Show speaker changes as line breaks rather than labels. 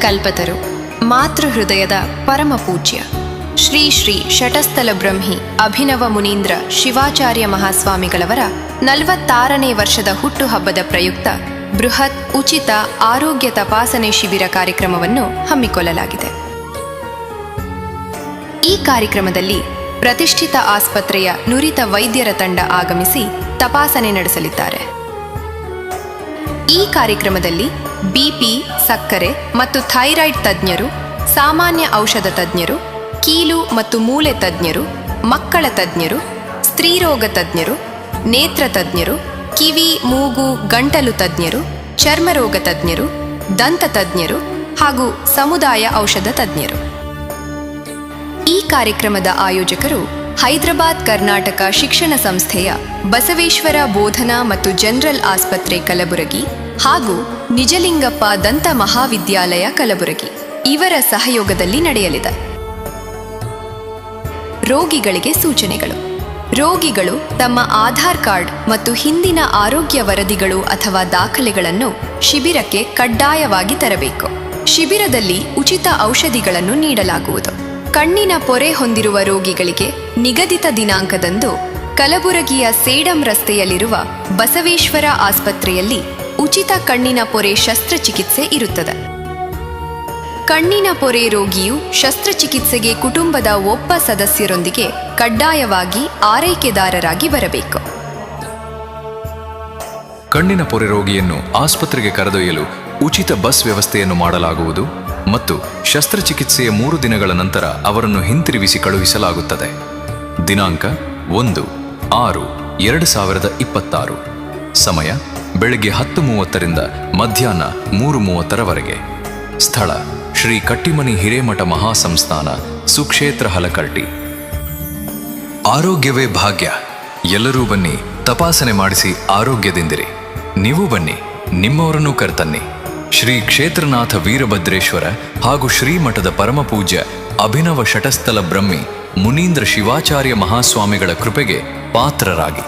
ಕಲ್ಪತರು ಮಾತೃಹೃದಯದ ಪರಮ ಪೂಜ್ಯ ಶ್ರೀ ಶ್ರೀ ಶಟಸ್ಥಲ ಬ್ರಹ್ಮಿ ಅಭಿನವ ಮುನೀಂದ್ರ ಶಿವಾಚಾರ್ಯ ಮಹಾಸ್ವಾಮಿಗಳವರ 46ನೇ ವರ್ಷದ ಹುಟ್ಟುಹಬ್ಬದ ಪ್ರಯುಕ್ತ ಬೃಹತ್ ಉಚಿತ ಆರೋಗ್ಯ ತಪಾಸಣೆ ಶಿಬಿರ ಕಾರ್ಯಕ್ರಮವನ್ನು ಹಮ್ಮಿಕೊಳ್ಳಲಾಗಿದೆ. ಈ ಕಾರ್ಯಕ್ರಮದಲ್ಲಿ ಪ್ರತಿಷ್ಠಿತ ಆಸ್ಪತ್ರೆಯ ನುರಿತ ವೈದ್ಯರ ತಂಡ ಆಗಮಿಸಿ ತಪಾಸಣೆ ನಡೆಸಲಿದ್ದಾರೆ. ಈ ಕಾರ್ಯಕ್ರಮದಲ್ಲಿ ಬಿಪಿ, ಸಕ್ಕರೆ ಮತ್ತು ಥೈರಾಯ್ಡ್ ತಜ್ಞರು, ಸಾಮಾನ್ಯ ಔಷಧ ತಜ್ಞರು, ಕೀಲು ಮತ್ತು ಮೂಳೆ ತಜ್ಞರು, ಮಕ್ಕಳ ತಜ್ಞರು, ಸ್ತ್ರೀರೋಗ ತಜ್ಞರು, ನೇತ್ರ ತಜ್ಞರು, ಕಿವಿ, ಮೂಗು, ಗಂಟಲು ತಜ್ಞರು, ಚರ್ಮರೋಗ ತಜ್ಞರು, ದಂತ ತಜ್ಞರು ಹಾಗೂ ಸಮುದಾಯ ಔಷಧ ತಜ್ಞರು. ಈ ಕಾರ್ಯಕ್ರಮದ ಆಯೋಜಕರು ಹೈದರಾಬಾದ್ ಕರ್ನಾಟಕ ಶಿಕ್ಷಣ ಸಂಸ್ಥೆಯ ಬಸವೇಶ್ವರ ಬೋಧನಾ ಮತ್ತು ಜನರಲ್ ಆಸ್ಪತ್ರೆ ಕಲಬುರಗಿ ಹಾಗೂ ನಿಜಲಿಂಗಪ್ಪ ದಂತ ಮಹಾವಿದ್ಯಾಲಯ ಕಲಬುರಗಿ ಇವರ ಸಹಯೋಗದಲ್ಲಿ ನಡೆಯಲಿದೆ. ರೋಗಿಗಳಿಗೆ ಸೂಚನೆಗಳು. ರೋಗಿಗಳು ತಮ್ಮ ಆಧಾರ್ ಕಾರ್ಡ್ ಮತ್ತು ಹಿಂದಿನ ಆರೋಗ್ಯ ವರದಿಗಳು ಅಥವಾ ದಾಖಲೆಗಳನ್ನು ಶಿಬಿರಕ್ಕೆ ಕಡ್ಡಾಯವಾಗಿ ತರಬೇಕು. ಶಿಬಿರದಲ್ಲಿ ಉಚಿತ ಔಷಧಿಗಳನ್ನು ನೀಡಲಾಗುವುದು. ಕಣ್ಣಿನ ಪೊರೆ ಹೊಂದಿರುವ ರೋಗಿಗಳಿಗೆ ನಿಗದಿತ ದಿನಾಂಕದಂದು ಕಲಬುರಗಿಯ ಸೇಡಂ ರಸ್ತೆಯಲ್ಲಿರುವ ಬಸವೇಶ್ವರ ಆಸ್ಪತ್ರೆಯಲ್ಲಿ ಉಚಿತ ಕಣ್ಣಿನ ಪೊರೆ ಶಸ್ತ್ರಚಿಕಿತ್ಸೆ ಇರುತ್ತದೆ. ಕಣ್ಣಿನ ಪೊರೆ ರೋಗಿಯು ಶಸ್ತ್ರಚಿಕಿತ್ಸೆಗೆ ಕುಟುಂಬದ ಒಬ್ಬ ಸದಸ್ಯರೊಂದಿಗೆ ಕಡ್ಡಾಯವಾಗಿ ಆರೈಕೆದಾರರಾಗಿ ಬರಬೇಕು.
ಕಣ್ಣಿನ ಪೊರೆ ರೋಗಿಯನ್ನು ಆಸ್ಪತ್ರೆಗೆ ಕರೆದೊಯ್ಯಲು ಉಚಿತ ಬಸ್ ವ್ಯವಸ್ಥೆಯನ್ನು ಮಾಡಲಾಗುವುದು ಮತ್ತು ಶಸ್ತ್ರಚಿಕಿತ್ಸೆಯ 3 ದಿನಗಳ ನಂತರ ಅವರನ್ನು ಹಿಂತಿರುಗಿಸಿ ಕಳುಹಿಸಲಾಗುತ್ತದೆ. ದಿನಾಂಕ 1/6/2026. ಸಮಯ ಬೆಳಗ್ಗೆ 10:30ರಿಂದ ಮಧ್ಯಾಹ್ನ 3:30ರವರೆಗೆ. ಸ್ಥಳ ಶ್ರೀ ಕಟ್ಟಿಮನಿ ಹಿರೇಮಠ ಮಹಾಸಂಸ್ಥಾನ, ಸುಕ್ಷೇತ್ರ, ಹಲಕರ್ಟಿ. ಆರೋಗ್ಯವೇ ಭಾಗ್ಯ. ಎಲ್ಲರೂ ಬನ್ನಿ, ತಪಾಸಣೆ ಮಾಡಿಸಿ ಆರೋಗ್ಯದಿಂದಿರಿ. ನೀವು ಬನ್ನಿ, ನಿಮ್ಮವರನ್ನು ಕರ್ತನ್ನಿ. ಶ್ರೀ ಕ್ಷೇತ್ರನಾಥ ವೀರಭದ್ರೇಶ್ವರ ಹಾಗೂ ಶ್ರೀಮಠದ ಪರಮಪೂಜ್ಯ ಅಭಿನವ ಶಟಸ್ಥಲ ಬ್ರಹ್ಮಿ ಮುನೀಂದ್ರ ಶಿವಾಚಾರ್ಯ ಮಹಾಸ್ವಾಮಿಗಳ ಕೃಪೆಗೆ ಪಾತ್ರರಾಗಿ